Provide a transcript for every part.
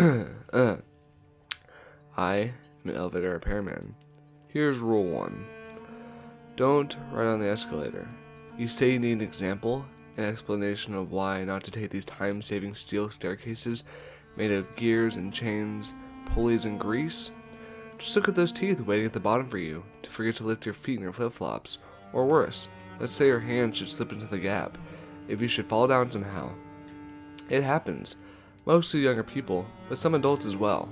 I am an elevator repairman. Here's rule 1. Don't ride on the escalator. You say you need an example, an explanation of why not to take these time-saving steel staircases made of gears and chains, pulleys and grease? Just look at those teeth waiting at the bottom for you to forget to lift your feet in your flip-flops. Or worse, let's say your hand should slip into the gap if you should fall down somehow. It happens. Mostly younger people, but some adults as well.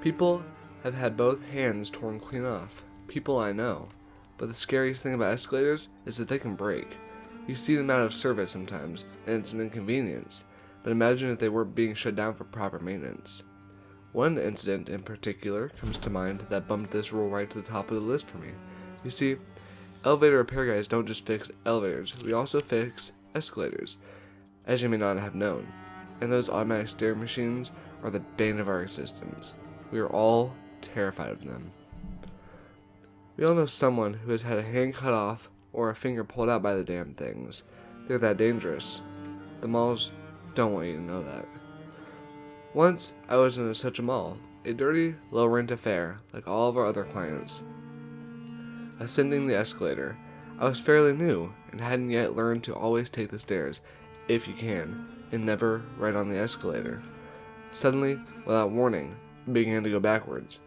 People have had both hands torn clean off. People I know. But the scariest thing about escalators is that they can break. You see them out of service sometimes, and it's an inconvenience. But imagine if they weren't being shut down for proper maintenance. One incident in particular comes to mind that bumped this rule right to the top of the list for me. You see, elevator repair guys don't just fix elevators, we also fix escalators, as you may not have known. And those automatic stair machines are the bane of our existence. We are all terrified of them. We all know someone who has had a hand cut off or a finger pulled out by the damn things. They're that dangerous. The malls don't want you to know that. Once, I was in such a mall, a dirty, low-rent affair, like all of our other clients. Ascending the escalator, I was fairly new and hadn't yet learned to always take the stairs, if you can, and never ride on the escalator. Suddenly, without warning, it began to go backwards.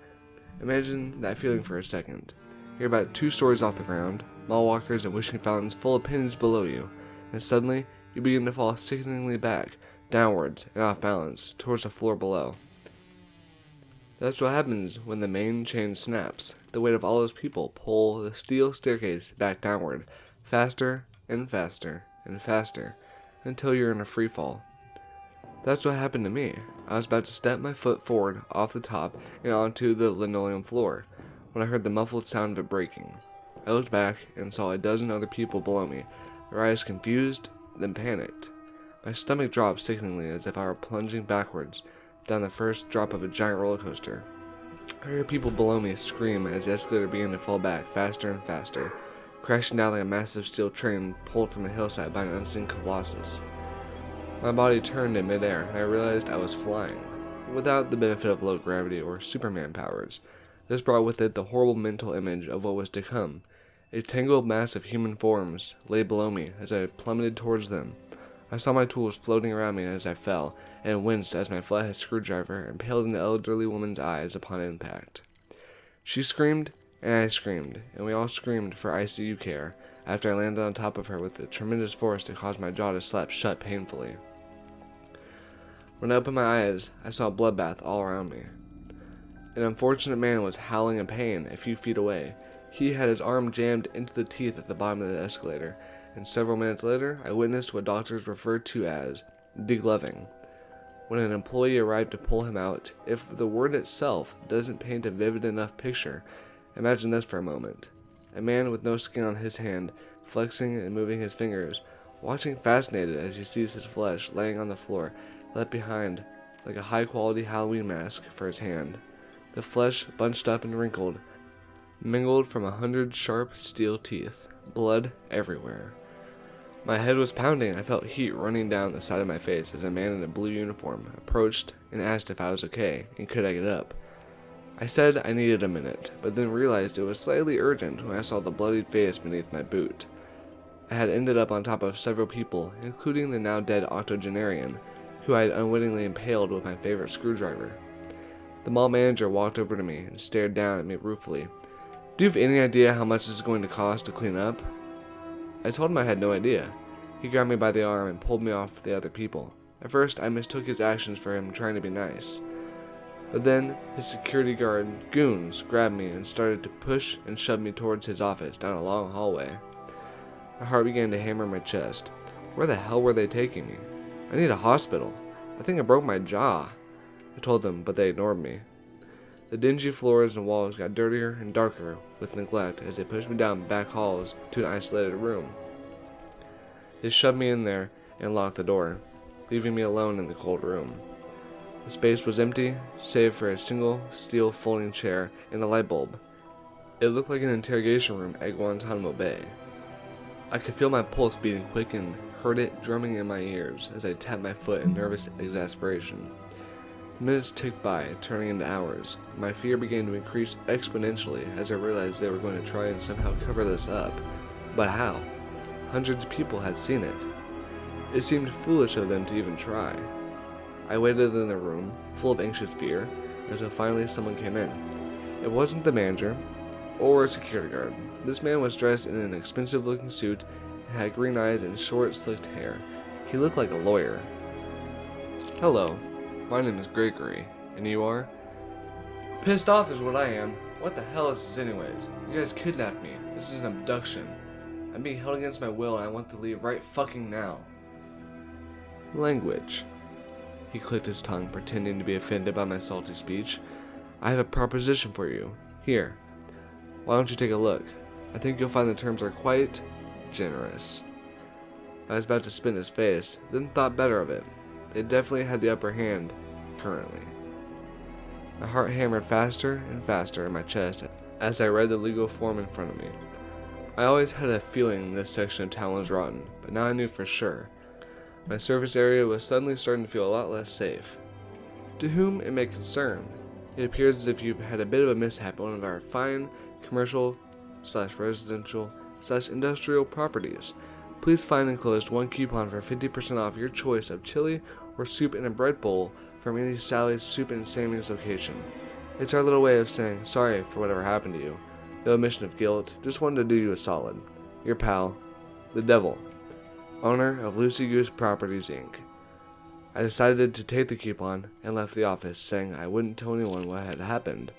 Imagine that feeling for a second. You're about 2 stories off the ground, mall walkers and wishing fountains full of pins below you, and suddenly you begin to fall sickeningly back, downwards and off balance, towards the floor below. That's what happens when the main chain snaps. The weight of all those people pull the steel staircase back downward, faster and faster and faster, until you're in a free fall. That's what happened to me. I was about to step my foot forward off the top and onto the linoleum floor, when I heard the muffled sound of it breaking. I looked back and saw a dozen other people below me, their eyes confused, then panicked. My stomach dropped sickeningly as if I were plunging backwards down the first drop of a giant roller coaster. I heard people below me scream as the escalator began to fall back faster and faster, crashing down like a massive steel train pulled from a hillside by an unseen colossus. My body turned in midair, and I realized I was flying, without the benefit of low gravity or Superman powers. This brought with it the horrible mental image of what was to come. A tangled mass of human forms lay below me as I plummeted towards them. I saw my tools floating around me as I fell, and winced as my flathead screwdriver impaled in the elderly woman's eyes upon impact. She screamed, and I screamed, and we all screamed for ICU care after I landed on top of her with a tremendous force that caused my jaw to slap shut painfully. When I opened my eyes, I saw a bloodbath all around me. An unfortunate man was howling in pain a few feet away. He had his arm jammed into the teeth at the bottom of the escalator, and several minutes later, I witnessed what doctors referred to as degloving. When an employee arrived to pull him out, if the word itself doesn't paint a vivid enough picture, imagine this for a moment. A man with no skin on his hand, flexing and moving his fingers, watching fascinated as he sees his flesh laying on the floor, left behind like a high-quality Halloween mask for his hand. The flesh, bunched up and wrinkled, mingled from 100 sharp steel teeth, blood everywhere. My head was pounding, and I felt heat running down the side of my face as a man in a blue uniform approached and asked if I was okay, and could I get up. I said I needed a minute, but then realized it was slightly urgent when I saw the bloodied face beneath my boot. I had ended up on top of several people, including the now dead octogenarian, who I had unwittingly impaled with my favorite screwdriver. The mall manager walked over to me and stared down at me ruefully. "Do you have any idea how much this is going to cost to clean up?" I told him I had no idea. He grabbed me by the arm and pulled me off the other people. At first, I mistook his actions for him trying to be nice. But then, his security guard goons grabbed me and started to push and shove me towards his office down a long hallway. My heart began to hammer my chest. Where the hell were they taking me? I need a hospital. I think I broke my jaw. I told them, but they ignored me. The dingy floors and walls got dirtier and darker with neglect as they pushed me down back halls to an isolated room. They shoved me in there and locked the door, leaving me alone in the cold room. The space was empty, save for a single steel folding chair and a light bulb. It looked like an interrogation room at Guantanamo Bay. I could feel my pulse beating quick and heard it drumming in my ears as I tapped my foot in nervous exasperation. Minutes ticked by, turning into hours. My fear began to increase exponentially as I realized they were going to try and somehow cover this up. But how? Hundreds of people had seen it. It seemed foolish of them to even try. I waited in the room, full of anxious fear, until finally someone came in. It wasn't the manager or a security guard. This man was dressed in an expensive-looking suit and had green eyes and short, slicked hair. He looked like a lawyer. "Hello, my name is Gregory, and you are?" "Pissed off is what I am. What the hell is this anyways? You guys kidnapped me. This is an abduction. I'm being held against my will and I want to leave right fucking now." Language. He clicked his tongue, pretending to be offended by my salty speech. "I have a proposition for you. Here. Why don't you take a look? I think you'll find the terms are quite generous." I was about to spit in his face, then thought better of it. They definitely had the upper hand, currently. My heart hammered faster and faster in my chest as I read the legal form in front of me. I always had a feeling this section of town was rotten, but now I knew for sure. My service area was suddenly starting to feel a lot less safe. To whom it may concern, it appears as if you've had a bit of a mishap on one of our fine commercial/residential/industrial properties. Please find enclosed one coupon for 50% off your choice of chili or soup in a bread bowl from any Sally's Soup and Sammy's location. It's our little way of saying sorry for whatever happened to you. No admission of guilt, just wanted to do you a solid. Your pal, the Devil, owner of Lucy Goose Properties, Inc. I decided to take the coupon and left the office, saying I wouldn't tell anyone what had happened.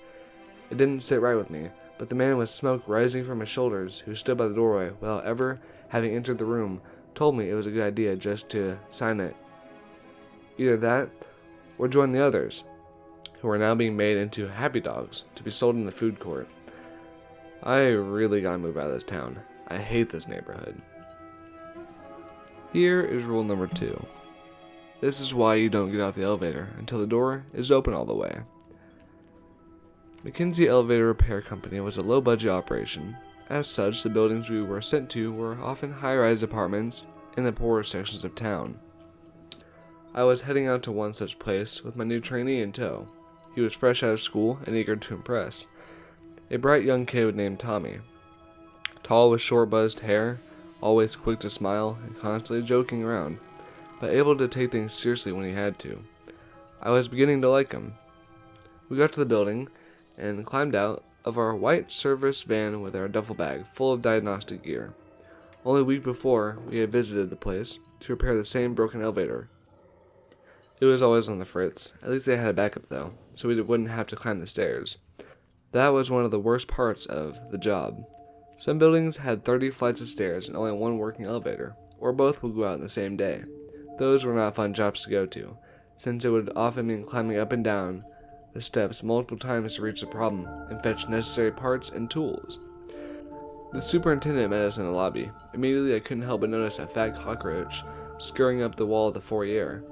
It didn't sit right with me, but the man with smoke rising from his shoulders, who stood by the doorway without ever having entered the room, told me it was a good idea just to sign it. Either that, or join the others, who are now being made into happy dogs to be sold in the food court. I really gotta move out of this town. I hate this neighborhood. Here is rule number 2. This is why you don't get out the elevator until the door is open all the way. McKinsey Elevator Repair Company was a low-budget operation. As such, the buildings we were sent to were often high-rise apartments in the poorer sections of town. I was heading out to one such place with my new trainee in tow. He was fresh out of school and eager to impress. A bright young kid named Tommy. Tall with short buzzed hair, always quick to smile and constantly joking around, but able to take things seriously when he had to. I was beginning to like him. We got to the building and climbed out of our white service van with our duffel bag full of diagnostic gear. Only a week before, we had visited the place to repair the same broken elevator. It was always on the fritz. At least they had a backup though, so we wouldn't have to climb the stairs. That was one of the worst parts of the job. Some buildings had 30 flights of stairs and only one working elevator, or both would go out in the same day. Those were not fun jobs to go to, since it would often mean climbing up and down the steps multiple times to reach the problem and fetch necessary parts and tools. The superintendent met us in the lobby. Immediately I couldn't help but notice a fat cockroach scurrying up the wall of the foyer.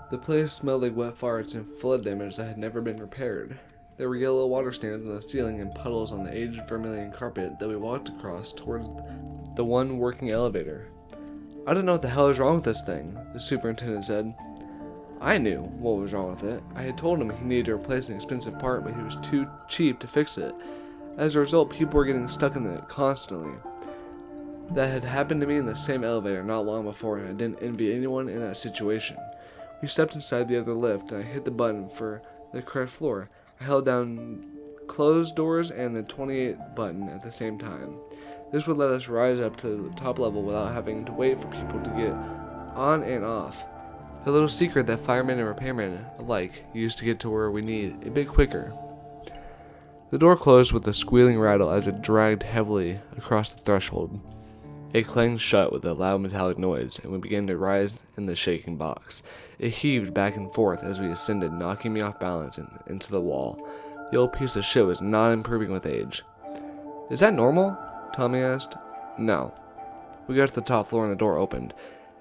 The place smelled like wet farts and flood damage that had never been repaired. There were yellow water stains on the ceiling and puddles on the aged vermilion carpet that we walked across towards the one working elevator. "I don't know what the hell is wrong with this thing," the superintendent said. I knew what was wrong with it. I had told him he needed to replace an expensive part, but he was too cheap to fix it. As a result, people were getting stuck in it constantly. That had happened to me in the same elevator not long before, and I didn't envy anyone in that situation. We stepped inside the other lift, and I hit the button for the correct floor. I held down closed doors and the 28 button at the same time. This would let us rise up to the top level without having to wait for people to get on and off. A little secret that firemen and repairmen alike used to get to where we need a bit quicker. The door closed with a squealing rattle as it dragged heavily across the threshold. It clanged shut with a loud metallic noise, and we began to rise in the shaking box. It heaved back and forth as we ascended, knocking me off balance and into the wall. The old piece of shit was not improving with age. "Is that normal?" Tommy asked. "No." We got to the top floor and the door opened.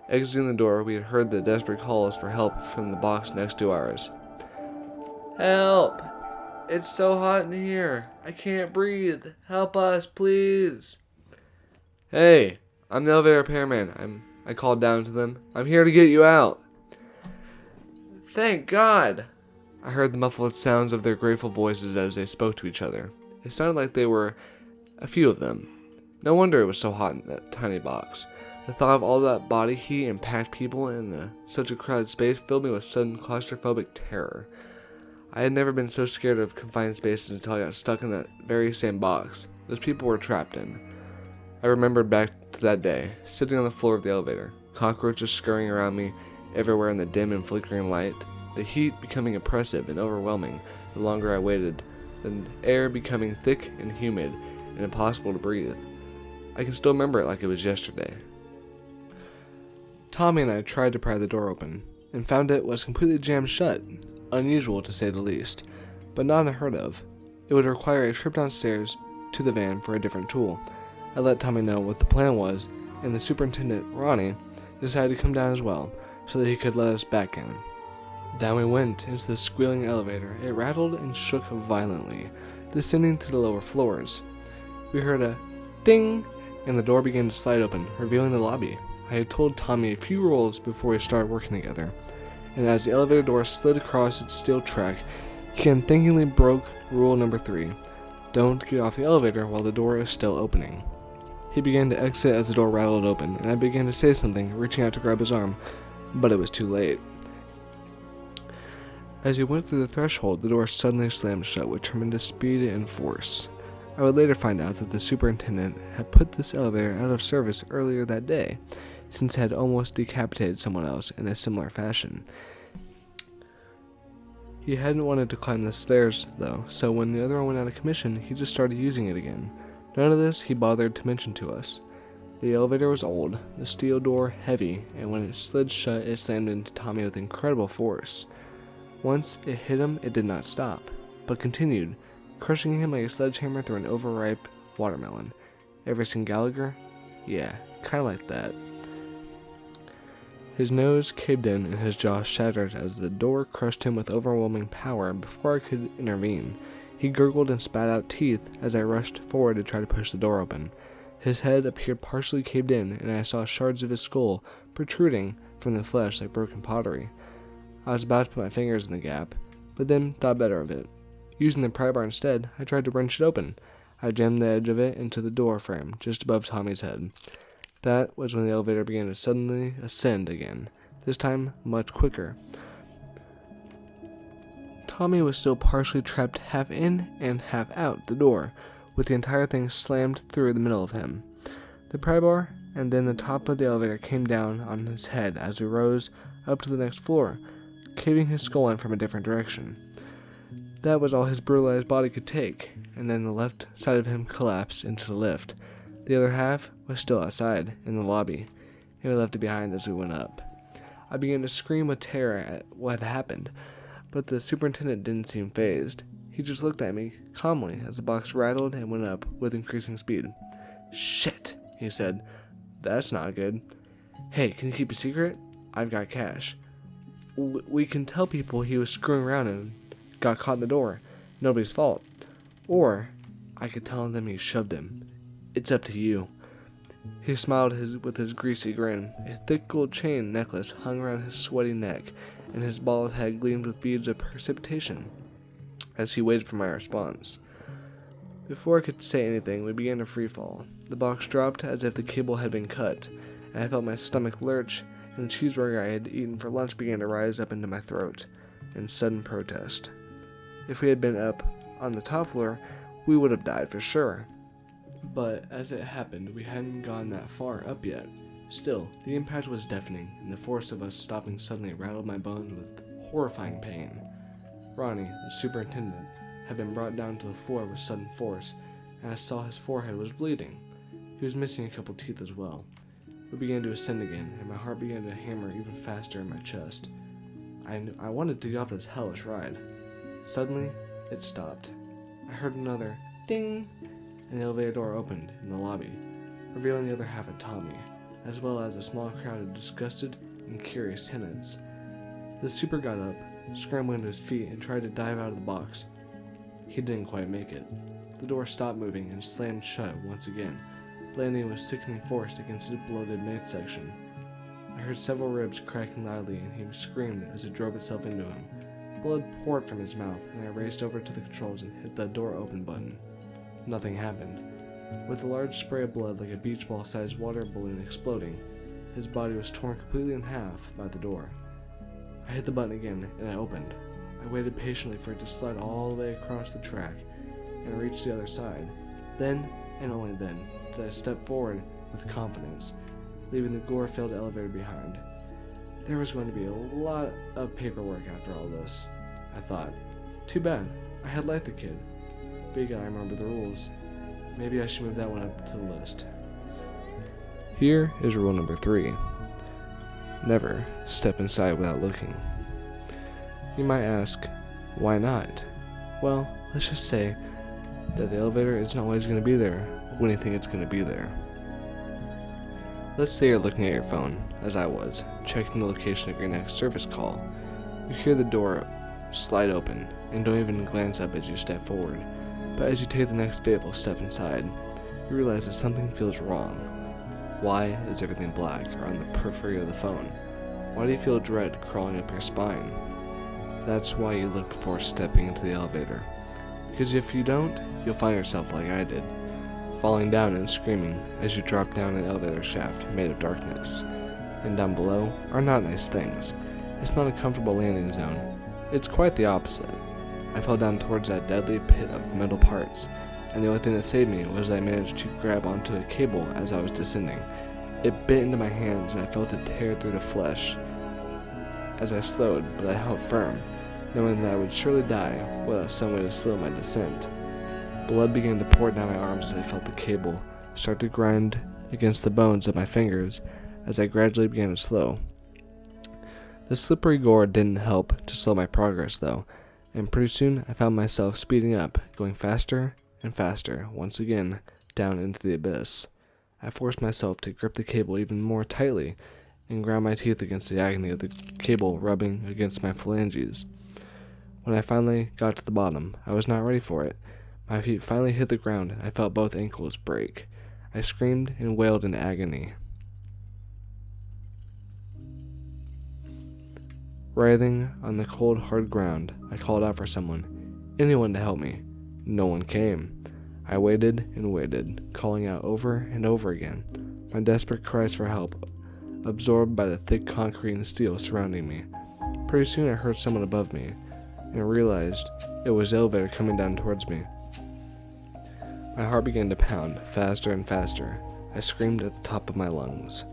Exiting the door, we had heard the desperate calls for help from the box next to ours. "Help! It's so hot in here. I can't breathe. Help us, please." "Hey, I'm the elevator repairman," I called down to them. "I'm here to get you out." Thank God! I heard the muffled sounds of their grateful voices as they spoke to each other. It sounded like they were a few of them. No wonder it was so hot in that tiny box. The thought of all that body heat and packed people in such a crowded space filled me with sudden claustrophobic terror. I had never been so scared of confined spaces until I got stuck in that very same box those people were trapped in. I remembered back to that day, sitting on the floor of the elevator, cockroaches scurrying around me everywhere in the dim and flickering light, the heat becoming oppressive and overwhelming the longer I waited, the air becoming thick and humid and impossible to breathe. I can still remember it like it was yesterday. Tommy and I tried to pry the door open, and found it was completely jammed shut, unusual to say the least, but not unheard of. It would require a trip downstairs to the van for a different tool. I let Tommy know what the plan was, and the superintendent, Ronnie, decided to come down as well, so that he could let us back in. Down we went into the squealing elevator. It rattled and shook violently, descending to the lower floors. We heard a ding, and the door began to slide open, revealing the lobby. I had told Tommy a few rules before we started working together, and as the elevator door slid across its steel track, he unthinkingly broke rule number 3. Don't get off the elevator while the door is still opening. He began to exit as the door rattled open, and I began to say something, reaching out to grab his arm, but it was too late. As he went through the threshold, the door suddenly slammed shut with tremendous speed and force. I would later find out that the superintendent had put this elevator out of service earlier that day, since it had almost decapitated someone else in a similar fashion. He hadn't wanted to climb the stairs, though, so when the other one went out of commission, he just started using it again. None of this he bothered to mention to us. The elevator was old, the steel door heavy, and when it slid shut, it slammed into Tommy with incredible force. Once it hit him, it did not stop, but continued, crushing him like a sledgehammer through an overripe watermelon. Ever seen Gallagher? Yeah, kinda like that. His nose caved in and his jaw shattered as the door crushed him with overwhelming power before I could intervene. He gurgled and spat out teeth as I rushed forward to try to push the door open. His head appeared partially caved in, and I saw shards of his skull protruding from the flesh like broken pottery. I was about to put my fingers in the gap, but then thought better of it. Using the pry bar instead, I tried to wrench it open. I jammed the edge of it into the door frame just above Tommy's head. That was when the elevator began to suddenly ascend again, this time much quicker. Tommy was still partially trapped half in and half out the door, with the entire thing slammed through the middle of him. The pry bar and then the top of the elevator came down on his head as we rose up to the next floor, caving his skull in from a different direction. That was all his brutalized body could take, and then the left side of him collapsed into the lift. The other half was still outside, in the lobby, and we left it behind as we went up. I began to scream with terror at what had happened, but the superintendent didn't seem fazed. He just looked at me calmly as the box rattled and went up with increasing speed. "Shit," he said. "That's not good. Hey, can you keep a secret? I've got cash. We can tell people he was screwing around and got caught in the door. Nobody's fault. Or I could tell them you shoved him. It's up to you." He smiled with his greasy grin. A thick gold chain necklace hung around his sweaty neck, and his bald head gleamed with beads of precipitation as he waited for my response. Before I could say anything, we began to free fall. The box dropped as if the cable had been cut, and I felt my stomach lurch, and the cheeseburger I had eaten for lunch began to rise up into my throat in sudden protest. If we had been up on the top floor, we would have died for sure. But as it happened, we hadn't gone that far up yet. Still, the impact was deafening, and the force of us stopping suddenly rattled my bones with horrifying pain. Ronnie, the superintendent, had been brought down to the floor with sudden force, and I saw his forehead was bleeding. He was missing a couple teeth as well. We began to ascend again, and my heart began to hammer even faster in my chest. I wanted to get off this hellish ride. Suddenly, it stopped. I heard another ding, and the elevator door opened in the lobby, revealing the other half of Tommy, as well as a small crowd of disgusted and curious tenants. The super got up, scrambling to his feet, and tried to dive out of the box. He didn't quite make it. The door stopped moving and slammed shut once again, landing with sickening force against the bloated midsection. I heard several ribs cracking loudly, and he screamed as it drove itself into him. Blood poured from his mouth, and I raced over to the controls and hit the door open button. Nothing happened. With a large spray of blood like a beach ball-sized water balloon exploding, his body was torn completely in half by the door. I hit the button again, and it opened. I waited patiently for it to slide all the way across the track and reach the other side. Then, and only then, did I step forward with confidence, leaving the gore-filled elevator behind. There was going to be a lot of paperwork after all this, I thought. Too bad. I had liked the kid. But you gotta remember the rules. Maybe I should move that one up to the list. Here is rule number 3. Never step inside without looking. You might ask, why not? Well, let's just say that the elevator isn't always going to be there when you think it's going to be there. Let's say you're looking at your phone, as I was, checking the location of your next service call. You hear the door slide open, and don't even glance up as you step forward. But as you take the next fateful step inside, you realize that something feels wrong. Why is everything black or on the periphery of the phone? Why do you feel dread crawling up your spine? That's why you look before stepping into the elevator. Because if you don't, you'll find yourself like I did, falling down and screaming as you drop down an elevator shaft made of darkness. And down below are not nice things. It's not a comfortable landing zone. It's quite the opposite. I fell down towards that deadly pit of metal parts, and the only thing that saved me was that I managed to grab onto a cable as I was descending. It bit into my hands, and I felt it tear through the flesh as I slowed, but I held firm, knowing that I would surely die without some way to slow my descent. Blood began to pour down my arms as I felt the cable start to grind against the bones of my fingers as I gradually began to slow. The slippery gore didn't help to slow my progress, though, and pretty soon I found myself speeding up, going faster and faster, once again, down into the abyss. I forced myself to grip the cable even more tightly and ground my teeth against the agony of the cable rubbing against my phalanges. When I finally got to the bottom, I was not ready for it. My feet finally hit the ground, and I felt both ankles break. I screamed and wailed in agony. Writhing on the cold, hard ground, I called out for someone, anyone to help me. No one came. I waited and waited, calling out over and over again, my desperate cries for help, absorbed by the thick concrete and steel surrounding me. Pretty soon I heard someone above me, and realized it was the elevator coming down towards me. My heart began to pound, faster and faster. I screamed at the top of my lungs.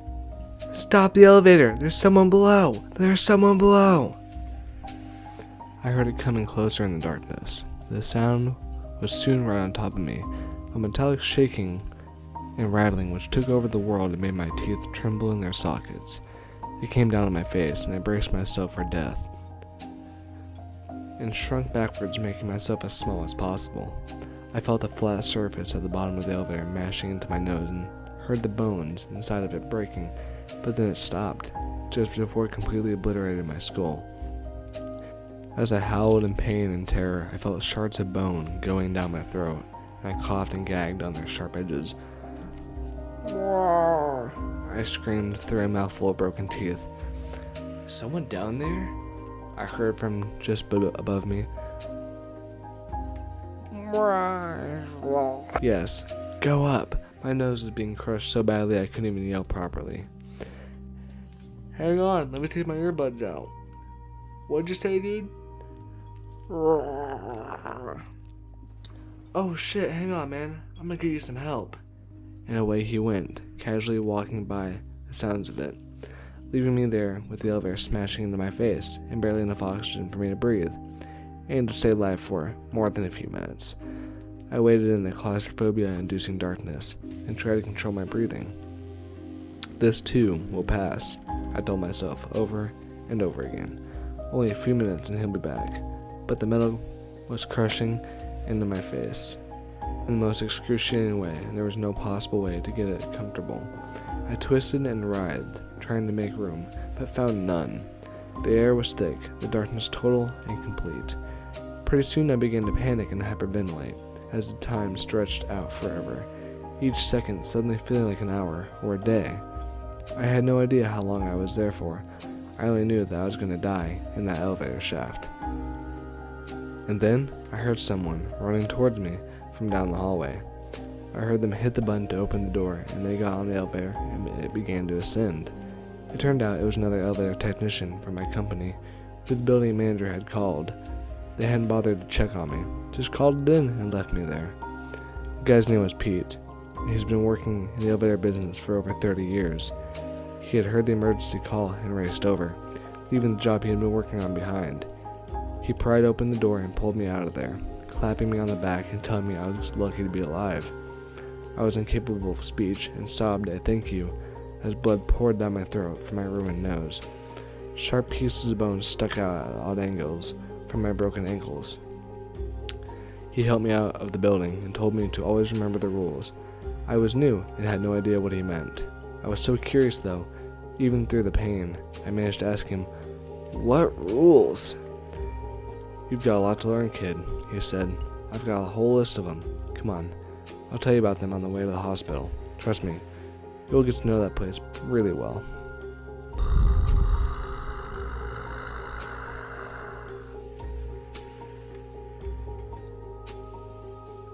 "Stop the elevator! There's someone below! There's someone below!" I heard it coming closer in the darkness. The sound was soon right on top of me, a metallic shaking and rattling which took over the world and made my teeth tremble in their sockets. It came down on my face, and I braced myself for death, and shrunk backwards, making myself as small as possible. I felt the flat surface at the bottom of the elevator mashing into my nose and heard the bones inside of it breaking, but then it stopped, just before it completely obliterated my skull. As I howled in pain and terror, I felt shards of bone going down my throat, and I coughed and gagged on their sharp edges. I screamed through a mouthful of broken teeth. "Someone down there?" I heard from just above me. Yes, go up. My nose was being crushed so badly I couldn't even yell properly. Hang on, let me take my earbuds out. What'd you say, dude? Oh shit, hang on, man. I'm gonna get you some help. And away he went, casually walking by the sounds of it, leaving me there with the elevator smashing into my face and barely enough oxygen for me to breathe, and to stay alive for more than a few minutes. I waited in the claustrophobia-inducing darkness and tried to control my breathing. This too will pass, I told myself over and over again. Only a few minutes and he'll be back. But the metal was crushing into my face in the most excruciating way, and there was no possible way to get it comfortable. I twisted and writhed, trying to make room, but found none. The air was thick, the darkness total and complete. Pretty soon I began to panic and hyperventilate, as the time stretched out forever, each second suddenly feeling like an hour or a day. I had no idea how long I was there for. I only knew that I was going to die in that elevator shaft. And then I heard someone running towards me from down the hallway. I heard them hit the button to open the door, and they got on the elevator and it began to ascend. It turned out it was another elevator technician from my company who the building manager had called. They hadn't bothered to check on me, just called it in and left me there. The guy's name was Pete. He's been working in the elevator business for over 30 years. He had heard the emergency call and raced over, leaving the job he had been working on behind. He pried open the door and pulled me out of there, clapping me on the back and telling me I was lucky to be alive. I was incapable of speech and sobbed a thank you as blood poured down my throat from my ruined nose. Sharp pieces of bone stuck out at odd angles from my broken ankles. He helped me out of the building and told me to always remember the rules. I was new and had no idea what he meant. I was so curious though, even through the pain. I managed to ask him, "What rules?" "You've got a lot to learn, kid," he said. "I've got a whole list of them. Come on, I'll tell you about them on the way to the hospital. Trust me, you'll get to know that place really well."